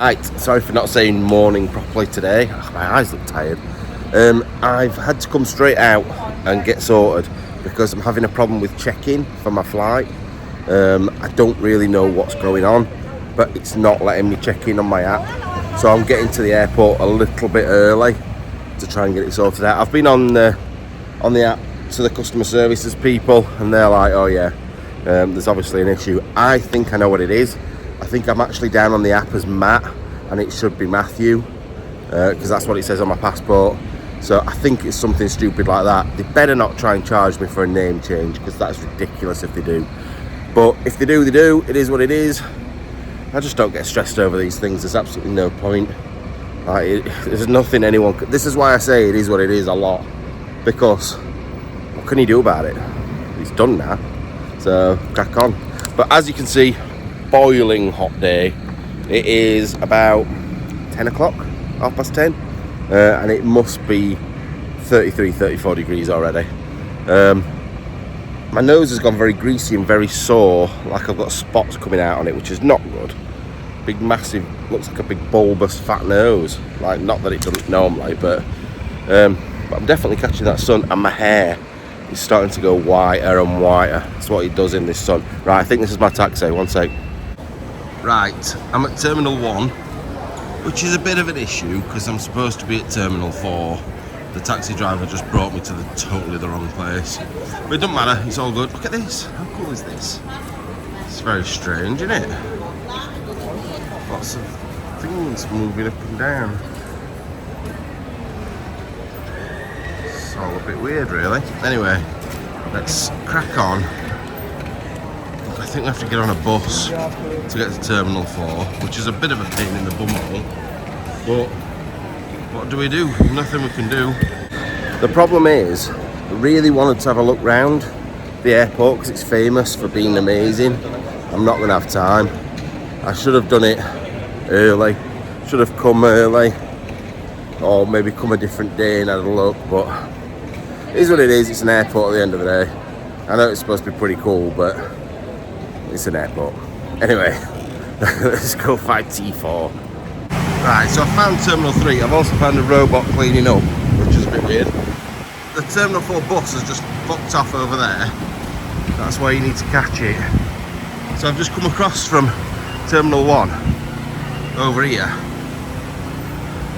Right, sorry for not saying morning properly today. My eyes look tired. I've had to come straight out and get sorted because I'm having a problem with check-in for my flight. I don't really know what's going on, but it's not letting me check in on my app. So I'm getting to the airport a little bit early to try and get it sorted out. I've been on the app to the customer services people, and they're like, "Oh yeah, there's obviously an issue." I think I know what it is. I think I'm actually down on the app as Matt, and it should be Matthew, because that's what it says on my passport. So I think it's something stupid like that. They better not try and charge me for a name change, because that's ridiculous if they do. But if they do, they do. It is what it is. I just don't get stressed over these things. There's absolutely no point. There's nothing anyone could. This is why I say it is what it is a lot, because what can you do about it? It's done now, so crack on. But as you can see, boiling hot day. It is about 10 o'clock, 10:30, and it must be 33, 34 degrees already. My nose has gone very greasy and very sore, like I've got spots coming out on it, which is not good. Big, massive, looks like a big bulbous fat nose. Like, not that it doesn't normally, but I'm definitely catching that sun, and my hair is starting to go whiter and whiter. That's what it does in this sun. Right, I think this is my taxi. One sec. Right, I'm at Terminal 1, which is a bit of an issue because I'm supposed to be at Terminal 4. The taxi driver just brought me to totally the wrong place. But it doesn't matter, it's all good. Look at this, how cool is this? It's very strange, isn't it? Lots of things moving up and down. It's all a bit weird, really. Anyway, let's crack on. I think we have to get on a bus to get to Terminal 4, which is a bit of a pain in the bumhole. But what do? Nothing we can do. The problem is, I really wanted to have a look round the airport because it's famous for being amazing. I'm not going to have time. I should have done it early. Should have come early. Or maybe come a different day and had a look. But it is what it is. It's an airport at the end of the day. I know it's supposed to be pretty cool, but it's an airport. Anyway, let's go find T4. Right, so I found Terminal 3. I've also found a robot cleaning up, which is a bit weird. The Terminal 4 bus has just fucked off over there. That's why you need to catch it. So I've just come across from Terminal 1 over here.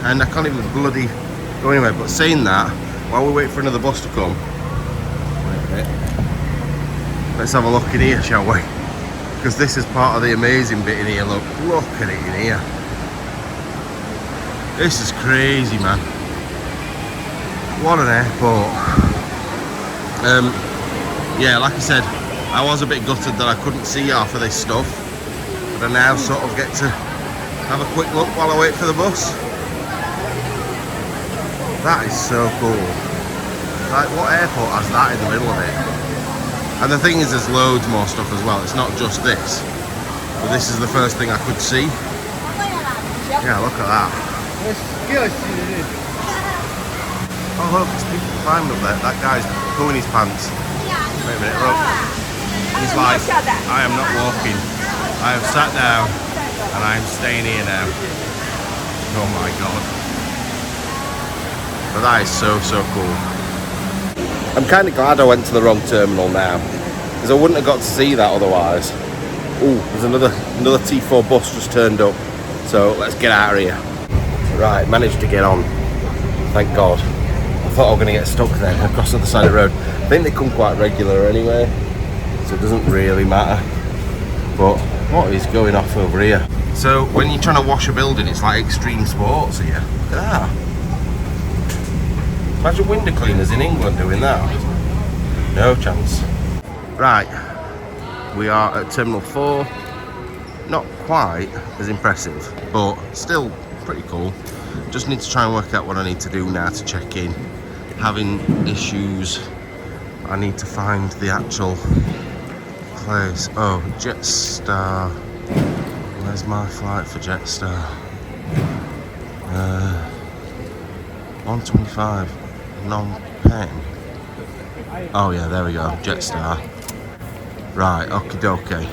And I can't even bloody go anywhere. But saying that, while we wait for another bus to come, wait a minute. Let's have a look in here, shall we? Because this is part of the amazing bit in here. Look at it in here. This is crazy, man. What an airport. Yeah, like I said, I was a bit gutted that I couldn't see half of this stuff, but I now sort of get to have a quick look while I wait for the bus. That is so cool. Like, what airport has that in the middle of it? And the thing is, there's loads more stuff as well. It's not just this. But this is the first thing I could see. Yeah, look at that. Oh look, there's people climbing up there. That guy's pulling his pants. Wait a minute, look. He's like, I am not walking. I have sat down and I am staying here now. Oh my god. But that is so cool. I'm kind of glad I went to the wrong terminal now, because I wouldn't have got to see that otherwise. Oh, there's another T4 bus just turned up, so let's get out of here. Right, managed to get on, thank God. I thought I was going to get stuck there across the other side of the road. I think they come quite regular anyway, so it doesn't really matter. But what is going off over here? So when you're trying to wash a building, it's like extreme sports here. Look at that. Imagine window cleaners in England doing that. No chance. Right, we are at Terminal 4. Not quite as impressive, but still pretty cool. Just need to try and work out what I need to do now to check in. Having issues. I need to find the actual place. Oh, Jetstar. Where's my flight for Jetstar? 125. Non-pen. Oh yeah, there we go, Jetstar. Right, okie dokie.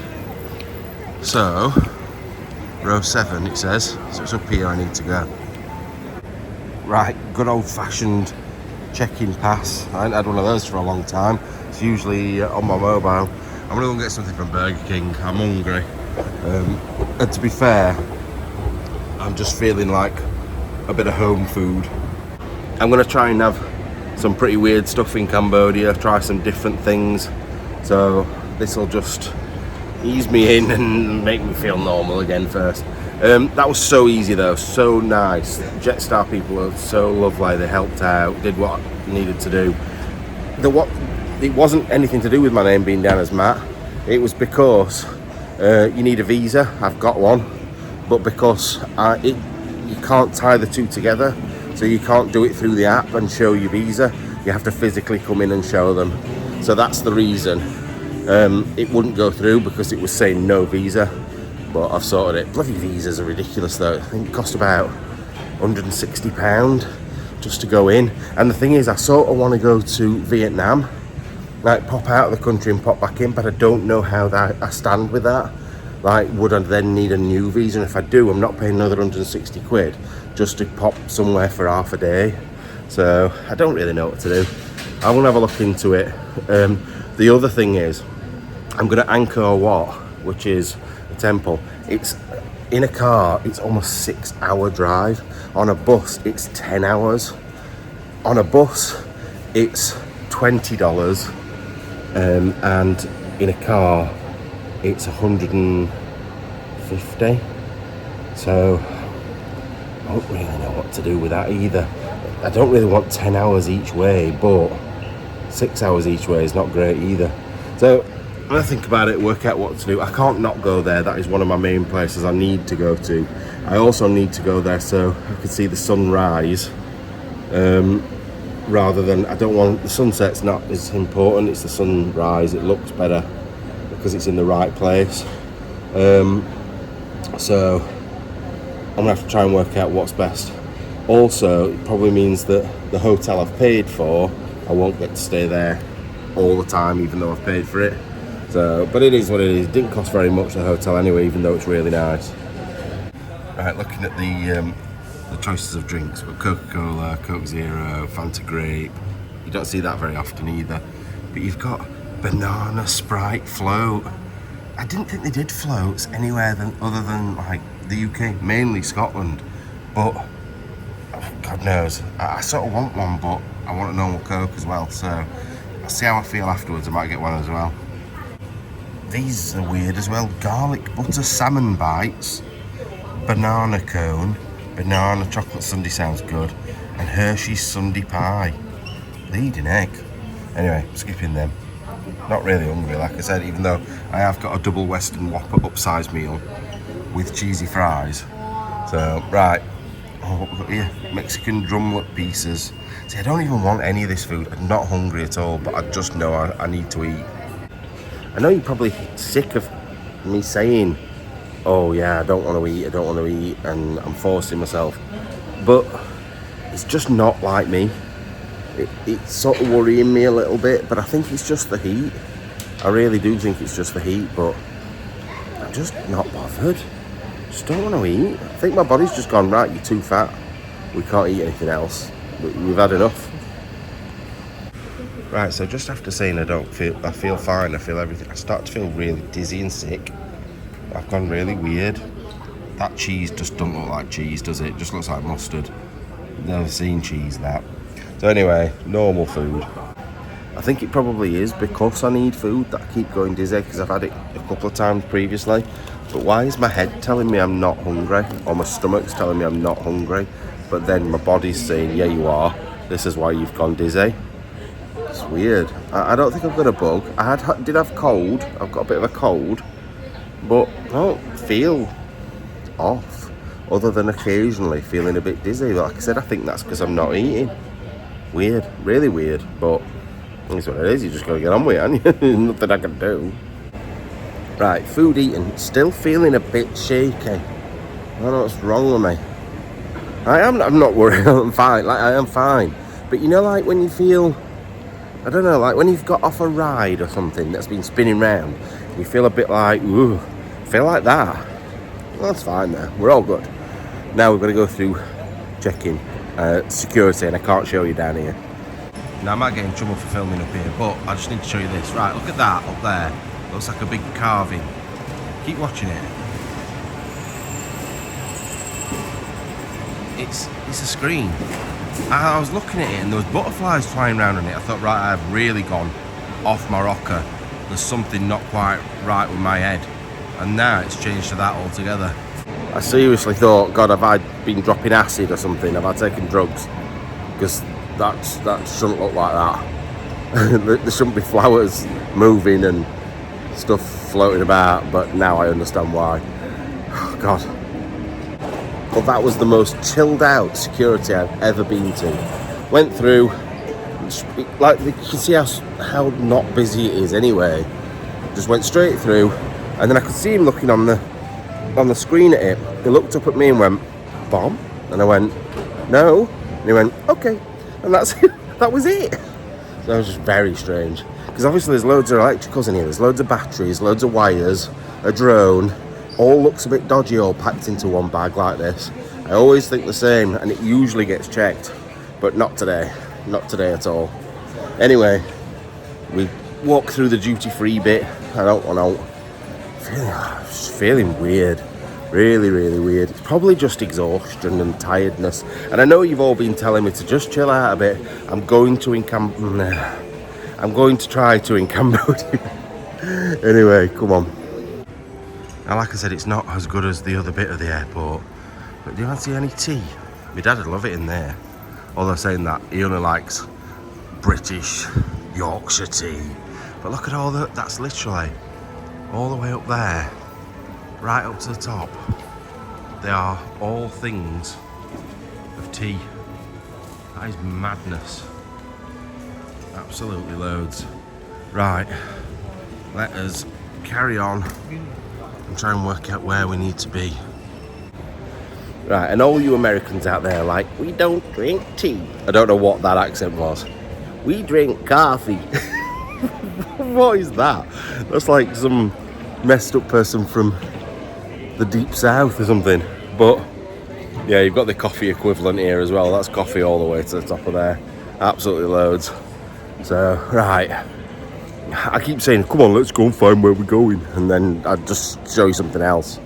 So row 7 it says, so it's up here I need to go. Right, good old-fashioned check-in pass. I haven't had one of those for a long time. It's usually on my mobile. I'm gonna go and get something from Burger King. I'm hungry. And to be fair, I'm just feeling like a bit of home food. I'm gonna try and have some pretty weird stuff in Cambodia, try some different things. So this will just ease me in and make me feel normal again first. That was so easy though, so nice. Jetstar people were so lovely, they helped out, did what I needed to do. It wasn't anything to do with my name being down as Matt, it was because you need a visa. I've got one, but because you can't tie the two together, so you can't do it through the app and show your visa, you have to physically come in and show them. So that's the reason it wouldn't go through, because it was saying no visa. But I've sorted it. Bloody visas are ridiculous though. I think it cost about £160 just to go in. And the thing is, I sort of want to go to Vietnam, like pop out of the country and pop back in, but I don't know how I stand with that. Like, would I then need a new visa? And if I do, I'm not paying another 160 quid just to pop somewhere for half a day. So I don't really know what to do. I want to have a look into it. The other thing is, I'm going to Angkor Wat, which is temple. It's in a car, it's almost 6-hour drive. On a bus, it's 10 hours. On a bus, it's $20, and in a car, it's 150. So I don't really know what to do with that either. I don't really want 10 hours each way, but 6 hours each way is not great either. So I'm gonna think about it, work out what to do. I can't not go there. That is one of my main places I need to go to. I also need to go there so I can see the sunrise, rather than, I don't want, the sunset's not as important, it's the sunrise. It looks better because it's in the right place. So I'm gonna have to try and work out what's best. Also, it probably means that the hotel I've paid for, I won't get to stay there all the time, even though I've paid for it. So, but it is what it is. It didn't cost very much, the hotel anyway, even though it's really nice. Right, looking at the choices of drinks, but Coca-Cola, Coke Zero, Fanta Grape. You don't see that very often either. But you've got banana Sprite float. I didn't think they did floats anywhere other than like the UK, mainly Scotland. But oh, God knows, I sort of want one, but I want a normal Coke as well. So I'll see how I feel afterwards. I might get one as well. These are weird as well. Garlic butter salmon bites, banana cone, banana chocolate sundae sounds good, and Hershey's sundae pie. Leading egg. Anyway, skipping them. Not really hungry, like I said, even though I have got a double Western Whopper upsize meal with cheesy fries. So, right. Oh, what we've got here? Mexican drumlet pieces. See, I don't even want any of this food. I'm not hungry at all, but I just know I need to eat. I know you're probably sick of me saying, oh yeah, I don't want to eat, and I'm forcing myself. But it's just not like me. It's sort of worrying me a little bit, but I think it's just the heat. I really do think it's just the heat, but I'm just not bothered. Just don't want to eat. I think my body's just gone, right, you're too fat. We can't eat anything else. We've had enough. Right, so just after saying I feel fine, I feel everything, I start to feel really dizzy and sick. I've gone really weird. That cheese just doesn't look like cheese, does it? It just looks like mustard. Never seen cheese, that. So anyway, normal food. I think it probably is because I need food that I keep going dizzy, because I've had it a couple of times previously. But why is my head telling me I'm not hungry, or my stomach's telling me I'm not hungry, but then my body's saying, yeah you are, this is why you've gone dizzy? It's weird. I don't think I've got a bug. I did have cold. I've got a bit of a cold, but I don't feel off, other than occasionally feeling a bit dizzy. Like I said, I think that's because I'm not eating. Weird, really weird, but it's what it is. You just gotta get on with it, haven't you? There's nothing I can do. Right, food eating. Still feeling a bit shaky. I don't know what's wrong with me. I'm not worried. I'm fine. Like, I am fine. But you know, like when you feel, I don't know, like when you've got off a ride or something that's been spinning round, you feel a bit like, ooh, feel like that. That's fine there. We're all good. Now we've got to go through check-in, security, and I can't show you down here. Now I might get in trouble for filming up here, but I just need to show you this. Right, look at that up there. Looks like a big carving. Keep watching it. It's a screen. I was looking at it and there was butterflies flying around on it. I thought, right, I've really gone off my rocker. There's something not quite right with my head. And now it's changed to that altogether. I seriously thought, God, have I been dropping acid or something? Have I taken drugs? Because that shouldn't look like that. There shouldn't be flowers moving and stuff floating about, but now I understand why. Oh, God. But that was the most chilled out security I've ever been to. Went through, like you can see how not busy it is anyway. Just went straight through, and then I could see him looking on the screen at it. He looked up at me and went, "Bomb?" And I went, "No." And he went, "Okay." And that was it. So that was just very strange. Because obviously there's loads of electricals in here. There's loads of batteries, loads of wires, a drone. All looks a bit dodgy, all packed into one bag like this. I always think the same, and it usually gets checked, but not today. Not today at all. Anyway, we walk through the duty-free bit. I don't want to. Feeling weird. Really, really weird. It's probably just exhaustion and tiredness. And I know you've all been telling me to just chill out a bit. I'm going to try to in Cambodia. Anyway, come on. Now, like I said, it's not as good as the other bit of the airport, but do you fancy any tea? My dad would love it in there. Although saying that, he only likes British Yorkshire tea. But look at all that's literally all the way up there, right up to the top. They are all things of tea. That is madness. Absolutely loads. Right, let us carry on and try and work out where we need to be. Right, and all you Americans out there like, we don't drink tea. I don't know what that accent was. We drink coffee. What is that? That's like some messed up person from the deep south or something. But yeah, you've got the coffee equivalent here as well. That's coffee all the way to the top of there. Absolutely loads. So, right. I keep saying, come on, let's go and find where we're going. And then I'd just show you something else.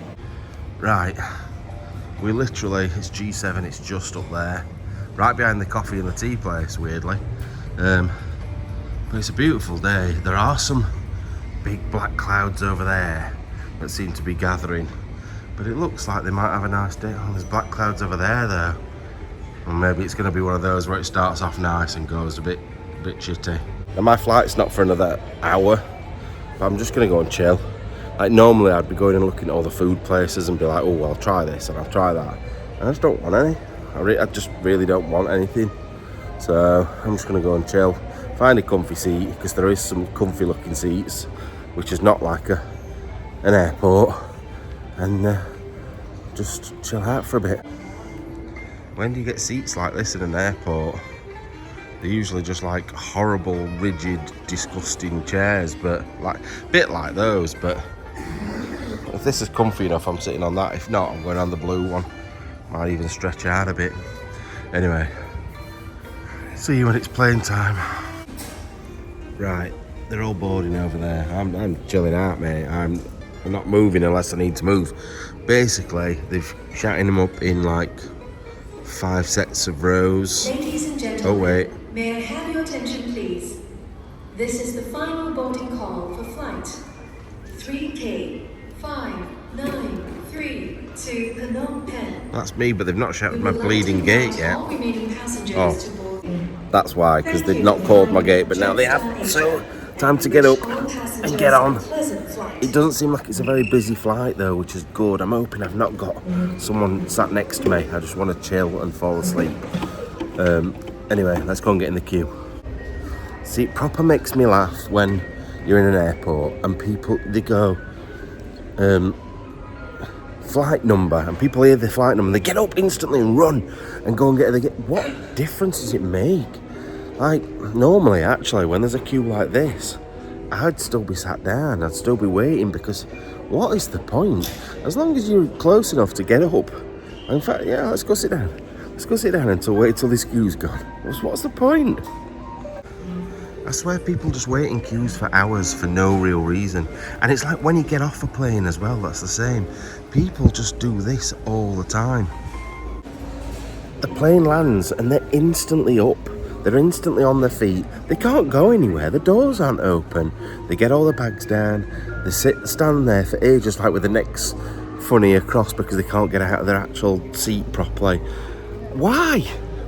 Right. We literally, it's G7, it's just up there. Right behind the coffee and the tea place, weirdly. But it's a beautiful day. There are some big black clouds over there that seem to be gathering. But it looks like they might have a nice day. Oh, there's black clouds over there though. Or maybe it's going to be one of those where it starts off nice and goes a bit shitty. Now my flight's not for another hour, but I'm just going to go and chill. Like normally I'd be going and looking at all the food places and be like, oh, well, I'll try this and I'll try that. And I just don't want any. I just really don't want anything. So I'm just going to go and chill. Find a comfy seat, because there is some comfy looking seats, which is not like an airport. And just chill out for a bit. When do you get seats like this in an airport? They're usually just like horrible, rigid, disgusting chairs, but like a bit like those. But if this is comfy enough, I'm sitting on that. If not, I'm going on the blue one. Might even stretch out a bit. Anyway, see you when it's playing time. Right, they're all boarding over there. I'm chilling out, mate. I'm not moving unless I need to move. Basically, they've shouting them up in like 5 sets of rows. Ladies and gentlemen, oh wait. May I have your attention, please? This is the final boarding call for flight 3K5993 to Phnom Penh. That's me, but they've not shouted my bleeding gate yet. All remaining passengers to board. That's why, because they've not called my gate, but now they have. So, time to get up and get on. It doesn't seem like it's a very busy flight though, which is good. I'm hoping I've not got someone sat next to me. I just want to chill and fall asleep. Anyway, let's go and get in the queue. See, it proper makes me laugh when you're in an airport and people, they go, flight number, and people hear the flight number, they get up instantly and run and go and get it. What difference does it make? Like, normally, actually, when there's a queue like this, I'd still be sat down, I'd still be waiting, because what is the point? As long as you're close enough to get up. In fact, yeah, let's go sit down. Let's go sit down until wait till this queue's gone. What's the point? I swear people just wait in queues for hours for no real reason. And it's like when you get off a plane as well, that's the same. People just do this all the time. The plane lands and they're instantly up. They're instantly on their feet. They can't go anywhere. The doors aren't open. They get all the bags down. They stand there for ages, like with their necks funny across because they can't get out of their actual seat properly. Why?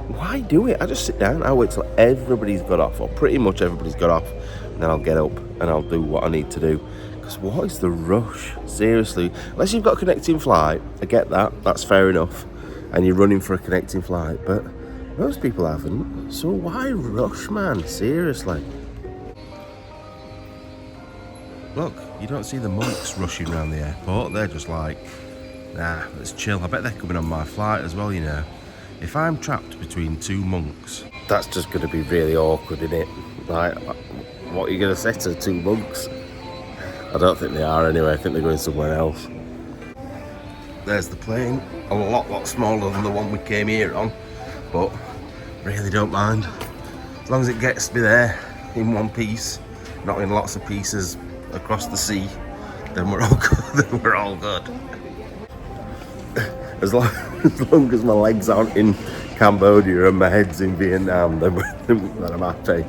Why do it? I just sit down. I wait till everybody's got off, or pretty much everybody's got off, and then I'll get up and I'll do what I need to do. Because what is the rush? Seriously. Unless you've got a connecting flight, I get that. That's fair enough. And you're running for a connecting flight, but most people haven't. So why rush, man? Seriously. Look, you don't see the monks rushing around the airport. They're just like, nah, let's chill. I bet they're coming on my flight as well, you know. If I'm trapped between two monks, that's just going to be really awkward, isn't it? Like, what are you going to say to two monks? I don't think they are anyway. I think they're going somewhere else. There's the plane. A lot smaller than the one we came here on. But really don't mind. As long as it gets me there in one piece, not in lots of pieces across the sea, then we're all good. Then we're all good. As long as my legs aren't in Cambodia and my head's in Vietnam, then I'm happy.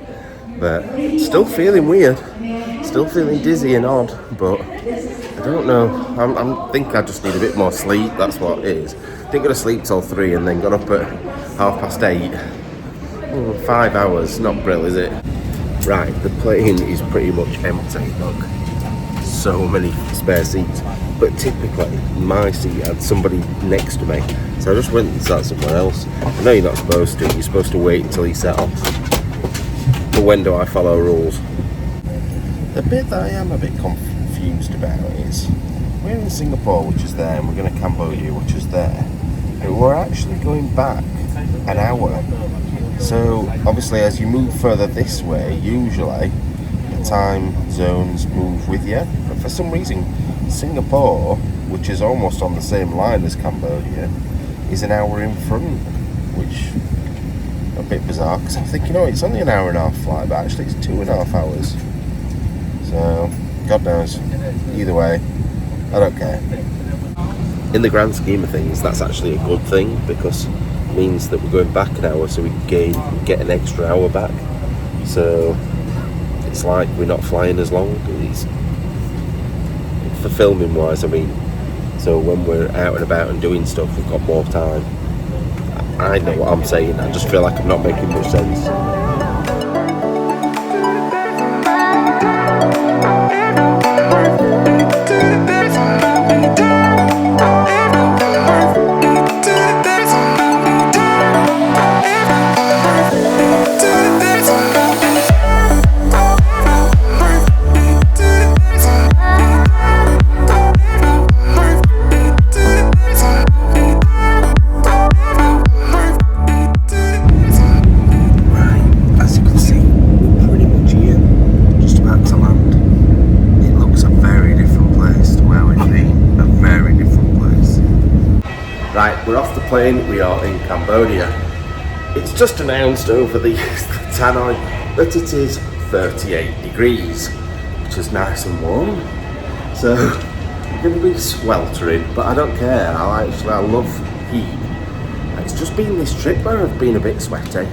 But still feeling weird, still feeling dizzy and odd. But I don't know. I think I just need a bit more sleep. That's what it is. Didn't go to sleep till 3 and then got up at 8:30. 5 hours, not brilliant, is it? Right, the plane is pretty much empty. Look, so many spare seats. But typically, my seat had somebody next to me. So I just went and sat somewhere else. I know you're not supposed to. You're supposed to wait until you set off. But when do I follow rules? The bit that I am a bit confused about is we're in Singapore, which is there, and we're going to Cambodia, which is there. But we're actually going back an hour. So obviously as you move further this way, usually the time zones move with you. But for some reason, Singapore, which is almost on the same line as Cambodia, is an hour in front, which a bit bizarre because I'm thinking, oh, it's only an hour and a half flight, but actually it's 2.5 hours. So, God knows. Either way, I don't care. In the grand scheme of things, that's actually a good thing because it means that we're going back an hour so we can get an extra hour back. So, it's like we're not flying as long. For filming wise, I mean, so when we're out and about and doing stuff, we've got more time. I know what I'm saying, I just feel like I'm not making much sense. We're off the plane, we are in Cambodia. It's just announced over the tannoy that it is 38 degrees, which is nice and warm. So we're going to be sweltering, but I don't care. I love heat. It's just been this trip where I've been a bit sweaty,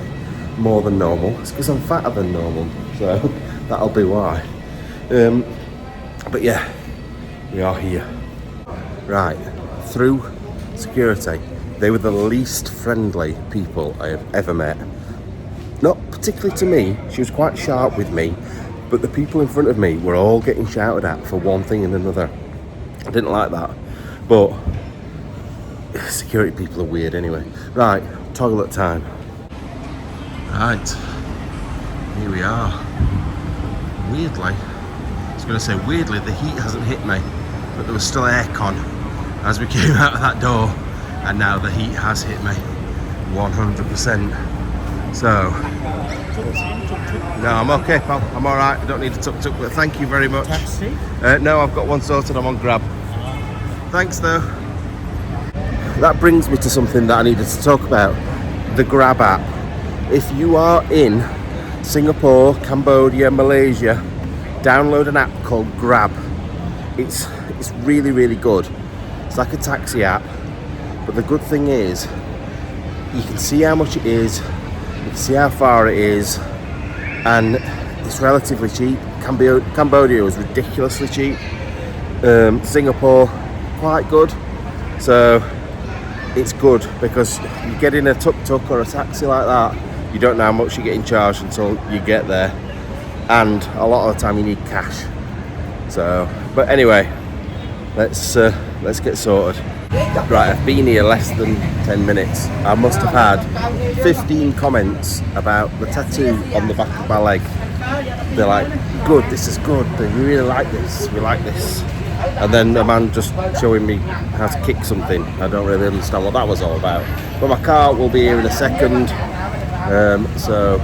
more than normal. It's because I'm fatter than normal, so that'll be why. But yeah, we are here. Right, through security. They were the least friendly people I have ever met. Not particularly to me, she was quite sharp with me, but the people in front of me were all getting shouted at for one thing and another. I didn't like that, but security people are weird anyway. Right, toilet time. Right, here we are. Weirdly, I was going to say weirdly, the heat hasn't hit me, but there was still aircon as we came out of that door, and now the heat has hit me 100%. So, no, I'm okay, pal. I'm all right. I don't need a tuk-tuk, but thank you very much. Taxi? No, I've got one sorted. I'm on Grab. Thanks, though. That brings me to something that I needed to talk about. The Grab app. If you are in Singapore, Cambodia, Malaysia, download an app called Grab. It's really, really good. It's like a taxi app, but the good thing is you can see how much it is, you can see how far it is, and it's relatively cheap. Cambodia was ridiculously cheap. Singapore, quite good. So it's good because you get in a tuk-tuk or a taxi like that, you don't know how much you're getting charged until you get there, and a lot of the time you need cash. So, but anyway, let's get sorted. Right, I've been here less than 10 minutes. I must have had 15 comments about the tattoo on the back of my leg. They're like, good, this is good, we really like this, we like this. And then a man just showing me how to kick something. I don't really understand what that was all about. But my car will be here in a second, so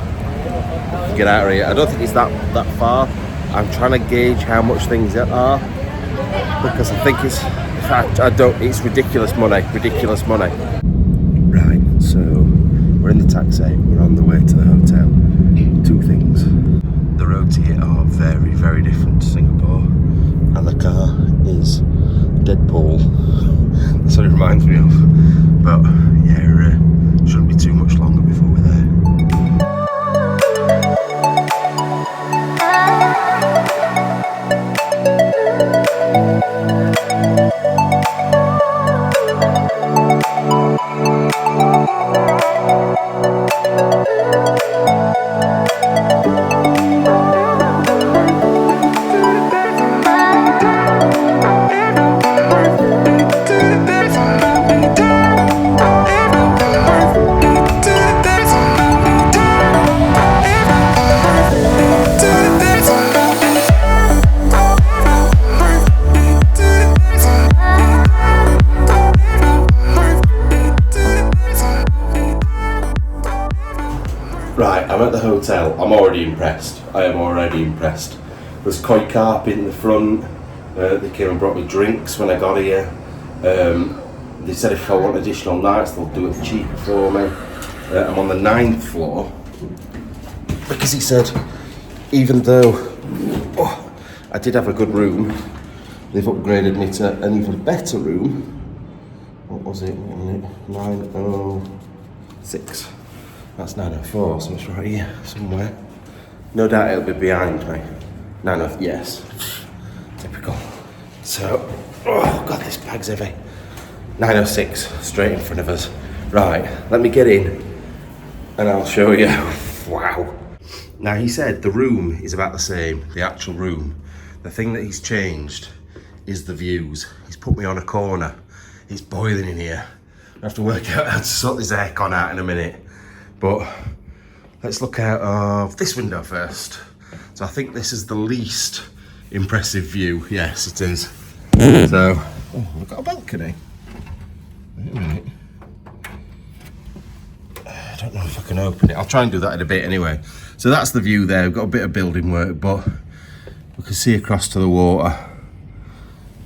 get out of here. I don't think it's that far. I'm trying to gauge how much things are, because I think it's ridiculous money. Right, so we're in the taxi, we're on the way to the hotel. Two things. The roads here are very, very different to Singapore, and the car is Deadpool. That's what it reminds me of. But yeah, shouldn't be too much longer before we're there. Right, I'm at the hotel. I'm already impressed. I am already impressed. There's koi carpet in the front. They came and brought me drinks when I got here. They said if I want additional nights, they'll do it cheaper for me. I'm on the 9th floor because he said, even though I did have a good room, they've upgraded me to an even better room. What was it? 906. That's 904, so it's right here somewhere. No doubt it'll be behind me. 904, yes. Typical. So, oh god, this bag's heavy. 906, straight in front of us. Right, let me get in and I'll show you. Wow. Now he said the room is about the same, the actual room. The thing that he's changed is the views. He's put me on a corner. It's boiling in here. I have to work out how to sort this aircon out in a minute. But let's look out of this window first. So I think this is the least impressive view. Yes, it is. So, oh, we've got a balcony. Wait a minute. I don't know if I can open it. I'll try and do that in a bit anyway. So that's the view there. We've got a bit of building work, but we can see across to the water.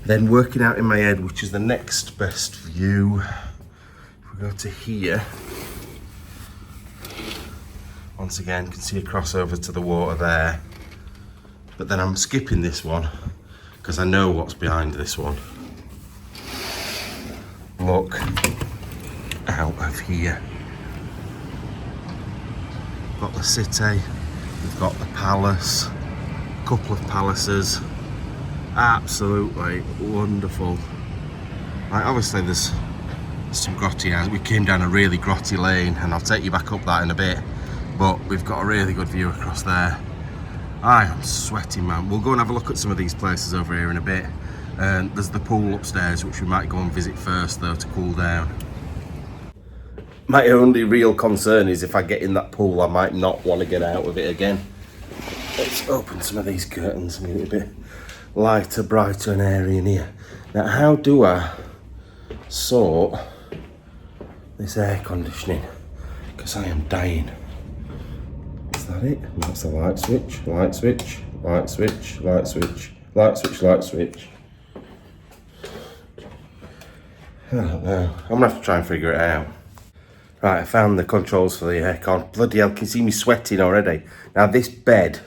Then working out in my head, which is the next best view. If we go to here, once again, can see a crossover to the water there. But then I'm skipping this one because I know what's behind this one. Look out of here. Got the city, we've got the palace, a couple of palaces. Absolutely wonderful. Like, obviously there's some grotty areas. We came down a really grotty lane and I'll take you back up that in a bit. But we've got a really good view across there. I am sweating, man. We'll go and have a look at some of these places over here in a bit. There's the pool upstairs, which we might go and visit first though to cool down. My only real concern is if I get in that pool, I might not want to get out of it again. Let's open some of these curtains and get a bit lighter, brighter and airy in here. Now, how do I sort this air conditioning? Because I am dying. Is that it? That's the light switch, light switch, light switch, light switch, light switch, light switch. I don't know. I'm gonna have to try and figure it out. Right, I found the controls for the aircon. Bloody hell, can you see me sweating already? Now this bed,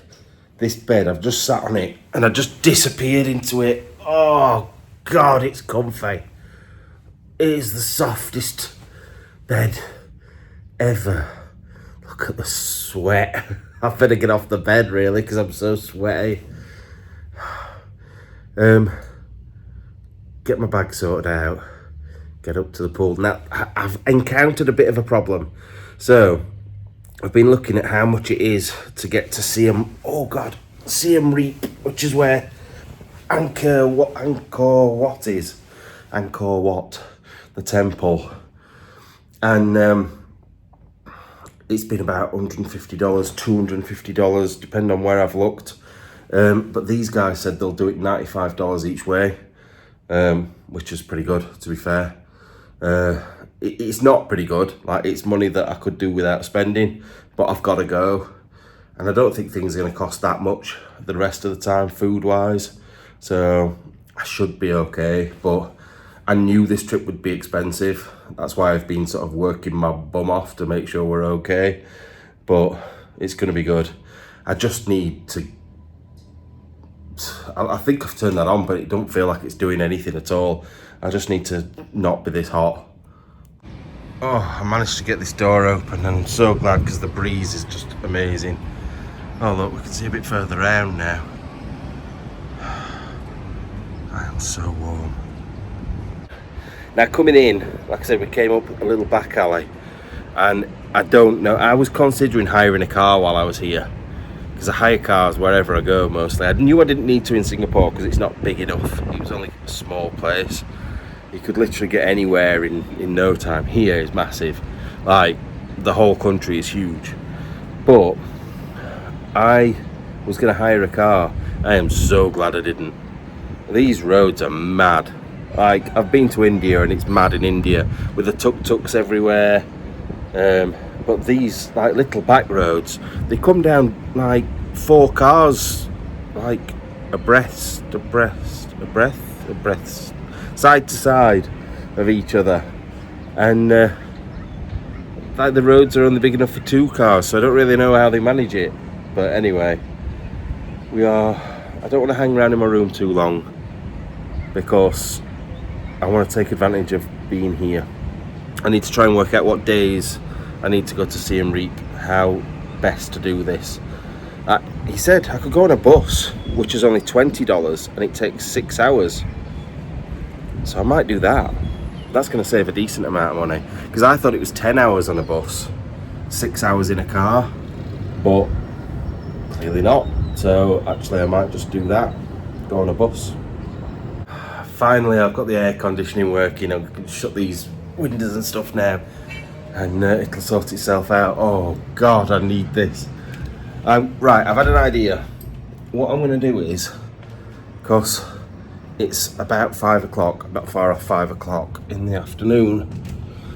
I've just sat on it and I just disappeared into it. Oh God, it's comfy. It is the softest bed ever. Look at the sweat. I better get off the bed really because I'm so sweaty. Get my bag sorted out. Get up to the pool. Now, I've encountered a bit of a problem. So, I've been looking at how much it is to get to Siem Reap, which is where Angkor Wat is. Angkor Wat, the temple. And it's been about $150, $250, depending on where I've looked. But these guys said they'll do it $95 each way, which is pretty good, to be fair. It's not pretty good, like it's money that I could do without spending, but I've got to go. And I don't think things are going to cost that much the rest of the time, food-wise. So I should be okay, but I knew this trip would be expensive. That's why I've been sort of working my bum off to make sure we're okay. But it's going to be good. I just need to... I think I've turned that on, but it don't feel like it's doing anything at all. I just need to not be this hot. Oh, I managed to get this door open and I'm so glad because the breeze is just amazing. Oh look, we can see a bit further around now. I am so warm. Now coming in, like I said, we came up a little back alley and I don't know, I was considering hiring a car while I was here because I hire cars wherever I go mostly. I knew I didn't need to in Singapore because it's not big enough. It was only a small place. You could literally get anywhere in no time. Here is massive. Like, the whole country is huge. But I was going to hire a car. I am so glad I didn't. These roads are mad. Like, I've been to India and it's mad in India with the tuk-tuks everywhere. But these, like, little back roads, they come down like 4 cars, like abreast, side to side of each other. And like the roads are only big enough for 2 cars, so I don't really know how they manage it. But anyway, I don't want to hang around in my room too long because I want to take advantage of being here. I need to try and work out what days I need to go to Siem Reap, how best to do this. He said I could go on a bus, which is only $20 and it takes 6 hours. So I might do that. That's going to save a decent amount of money because I thought it was 10 hours on a bus, 6 hours in a car, but clearly not. So actually I might just do that, go on a bus. Finally I've got the air conditioning working. I can shut these windows and stuff now and it'll sort itself out. Oh God, I need this. Right, I've had an idea. What I'm going to do is, because it's about 5 o'clock, not far off 5 o'clock in the afternoon,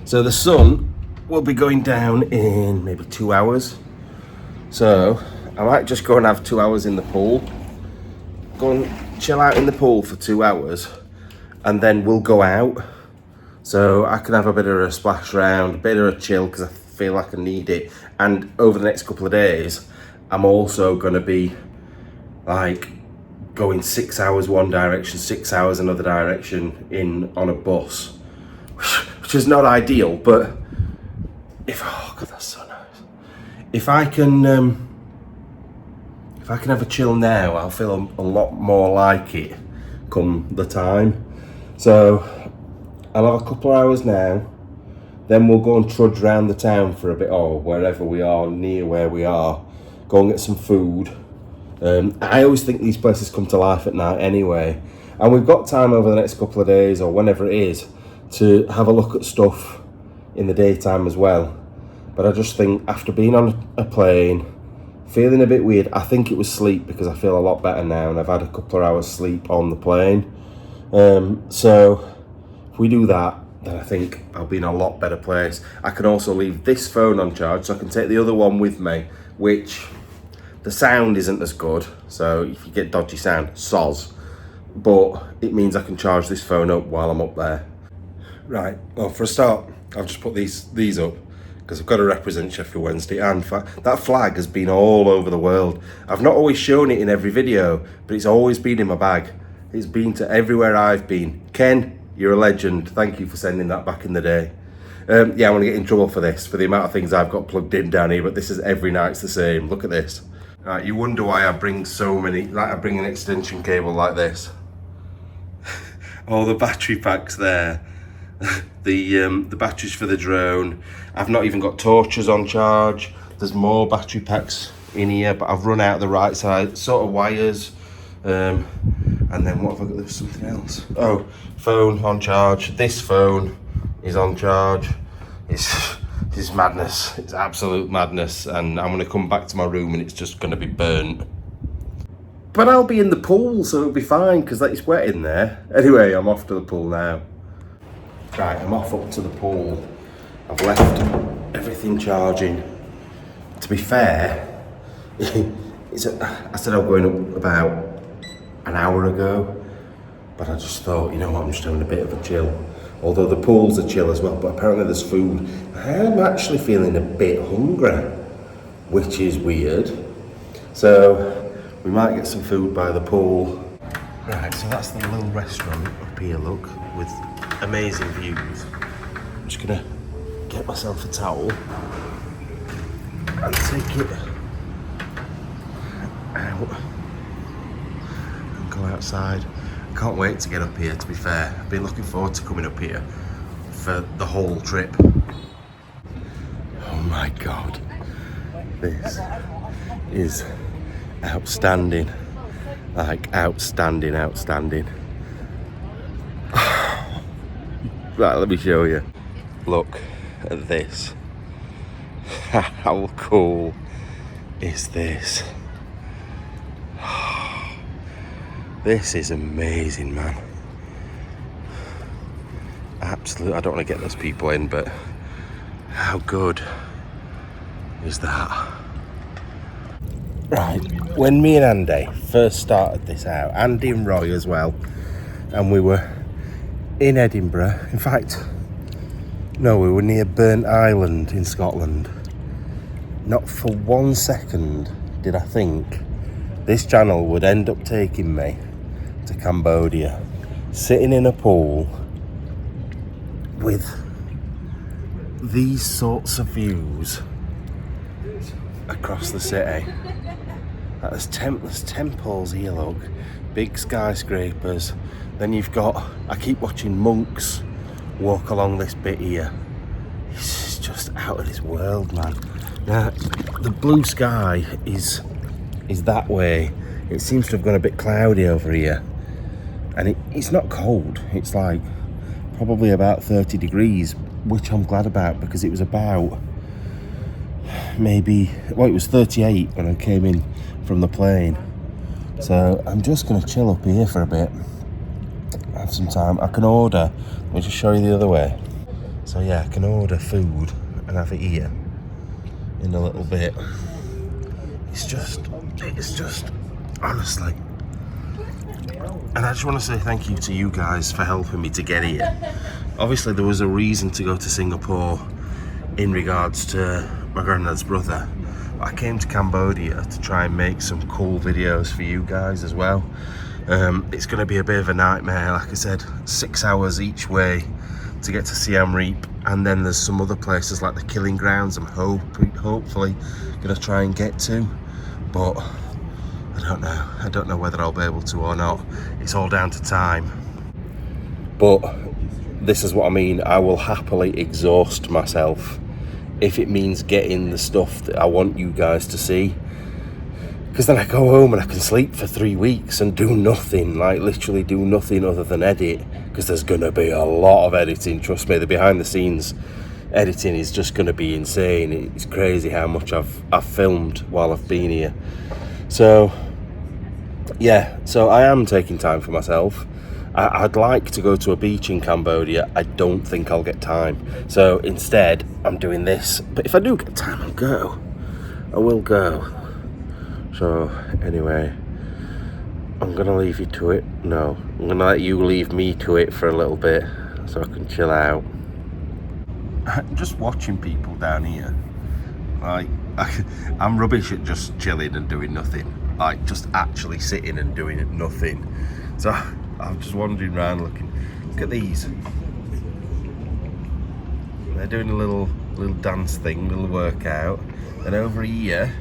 so the sun will be going down in maybe 2 hours. So I might just go and have 2 hours in the pool, go and chill out in the pool for 2 hours, and then we'll go out. So I can have a bit of a splash around, a bit of a chill because I feel like I need it. And over the next couple of days, I'm also going to be like going 6 hours one direction, 6 hours another direction on a bus, which is not ideal. But oh God, that's so nice. If I can have a chill now, I'll feel a lot more like it come the time. So I'll have a couple of hours now, then we'll go and trudge around the town for a bit, or wherever we are, near where we are, go and get some food. I always think these places come to life at night anyway, and we've got time over the next couple of days or whenever it is to have a look at stuff in the daytime as well. But I just think after being on a plane, feeling a bit weird, I think it was sleep because I feel a lot better now and I've had a couple of hours sleep on the plane. So if we do that, then I think I'll be in a lot better place. I can also leave this phone on charge so I can take the other one with me which the sound isn't as good. So if you get dodgy sound, soz. But it means I can charge this phone up while I'm up there. Right, well, for a start, I've just put these up because I've got to represent Sheffield Wednesday, and that flag has been all over the world. I've not always shown it in every video, but it's always been in my bag. It's been to everywhere I've been. Ken, you're a legend. Thank you for sending that back in the day. Yeah, I'm gonna get in trouble for this, for the amount of things I've got plugged in down here, but this is every night it's the same. Look at this. Right, you wonder why I bring so many, like I bring an extension cable like this. All the battery packs there. The batteries for the drone. I've not even got torches on charge. There's more battery packs in here, but I've run out the right side, sort of wires. And then what have I got? There's something else. Oh, phone on charge. This phone is on charge. It's madness. It's absolute madness. And I'm gonna come back to my room and it's just gonna be burnt. But I'll be in the pool, so it'll be fine because it's wet in there. Anyway, I'm off to the pool now. Right, I'm off up to the pool. I've left everything charging. To be fair, I said I'm going up about an hour ago, but I just thought, you know what, I'm just having a bit of a chill. Although the pools are chill as well, but apparently there's food. I'm actually feeling a bit hungry, which is weird. So we might get some food by the pool. Right, so that's the little restaurant up here, look, with amazing views. I'm just gonna get myself a towel and take it out and go outside. I can't wait to get up here, to be fair. I've been looking forward to coming up here for the whole trip. Oh my God, this is outstanding. Like outstanding. Right, let me show you. Look at this. How cool is this? This is amazing, man. Absolutely. I don't want to get those people in, but how good is that? Right, when me and Andy first started this out, Andy and Roy as well, and we were in Edinburgh. In fact, no, we were near Burnt Island in Scotland. Not for 1 second did I think this channel would end up taking me to Cambodia, sitting in a pool with these sorts of views across the city. Like there's temples here, look, big skyscrapers. Then you've got, I keep watching monks walk along this bit here. It's just out of this world, man. Now, the blue sky is that way. It seems to have gone a bit cloudy over here. And it's not cold. It's like probably about 30 degrees, which I'm glad about because it was about maybe, well, it was 38 when I came in from the plane. So I'm just going to chill up here for a bit, have some time. I can order, let me just show you the other way. So yeah, I can order food and have it here in a little bit. It's just honestly. And I just want to say thank you to you guys for helping me to get here. Obviously there was a reason to go to Singapore in regards to my granddad's brother. I came to Cambodia to try and make some cool videos for you guys as well. It's going to be a bit of a nightmare, like I said, 6 hours each way to get to Siem Reap, and then there's some other places like the killing grounds I'm hopefully going to try and get to, but I don't know whether I'll be able to or not. It's all down to time. But this is what I mean, I will happily exhaust myself if it means getting the stuff that I want you guys to see. Because then I go home and I can sleep for 3 weeks and do nothing, like literally do nothing other than edit. Because there's going to be a lot of editing, trust me, the behind the scenes editing is just going to be insane. It's crazy how much I've filmed while I've been here. So yeah, so I am taking time for myself. I'd like to go to a beach in Cambodia. I don't think I'll get time. So instead, I'm doing this. But if I do get time, I'll go. I will go. So anyway, I'm gonna leave you to it. No, I'm gonna let you leave me to it for a little bit so I can chill out. Just watching people down here, like I'm rubbish at just chilling and doing nothing, like just actually sitting and doing nothing. So I'm just wandering around looking. Look at these. They're doing a little dance thing, little workout. And over here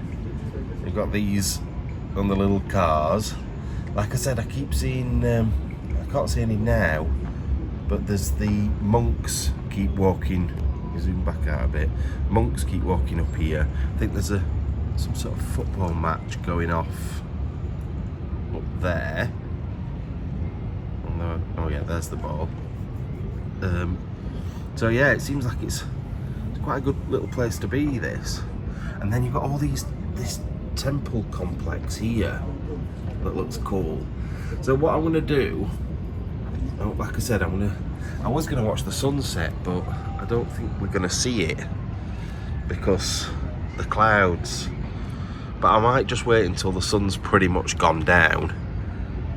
we've got these on the little cars. Like I said, I keep seeing I can't see any now, but there's the monks keep walking. Zoom back out a bit. Monks keep walking up here. I think there's some sort of football match going off up there. Oh yeah, there's the ball. So yeah, it seems like it's quite a good little place to be, this. And then you've got all this temple complex here that looks cool. So what I'm gonna do, like I said, I was gonna watch the sunset, but I don't think we're gonna see it because the clouds. But I might just wait until the sun's pretty much gone down,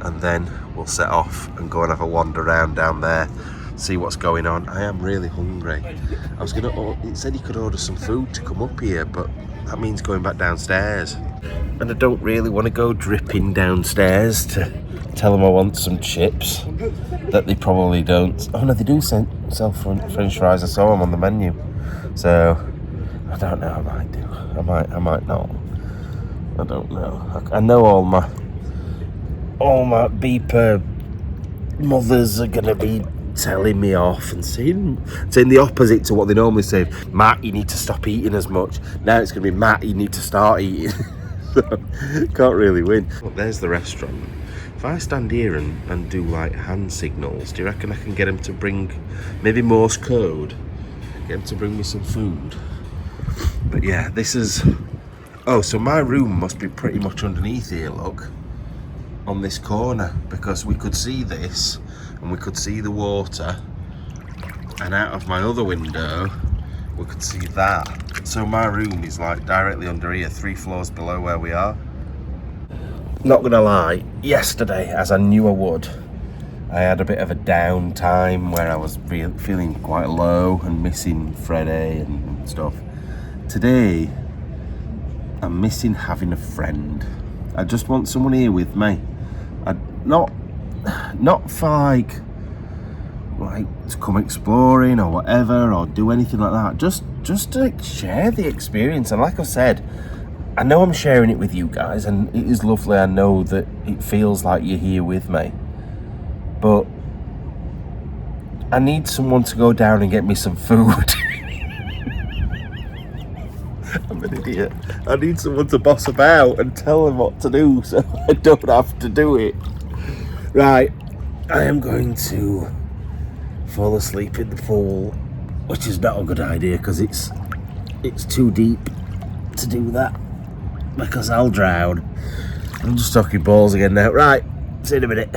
and then we'll set off and go and have a wander around down there, see what's going on. I am really hungry. I was gonna, it said you could order some food to come up here, but that means going back downstairs. And I don't really want to go dripping downstairs to tell them I want some chips that they probably don't. Oh no, they do sell French fries. I saw them on the menu. So I don't know. I might do. I might not. I don't know. I know all my beeper mothers are gonna be telling me off and saying the opposite to what they normally say. Matt, you need to stop eating as much. Now it's gonna be Matt, you need to start eating. So, can't really win. Look, there's the restaurant. If I stand here and do like hand signals, do you reckon I can get him to bring, maybe Morse code, get him to bring me some food? But yeah, this is, oh, so my room must be pretty much underneath here, look, on this corner, because we could see this and we could see the water, and out of my other window we could see that. So my room is like directly under here, 3 floors below where we are. Not gonna lie, yesterday, as I knew I would, I had a bit of a down time where I was feeling quite low and missing Freddie and stuff. Today, I'm missing having a friend. I just want someone here with me. Not for like to come exploring or whatever, or do anything like that. Just to share the experience. And like I said, I know I'm sharing it with you guys, and it is lovely. I know that it feels like you're here with me, but I need someone to go down and get me some food. I'm an idiot. I need someone to boss about and tell them what to do so I don't have to do it. Right, I am going to fall asleep in the pool, which is not a good idea because it's too deep to do that, because I'll drown. I'm just talking balls again now. Right, see you in a minute.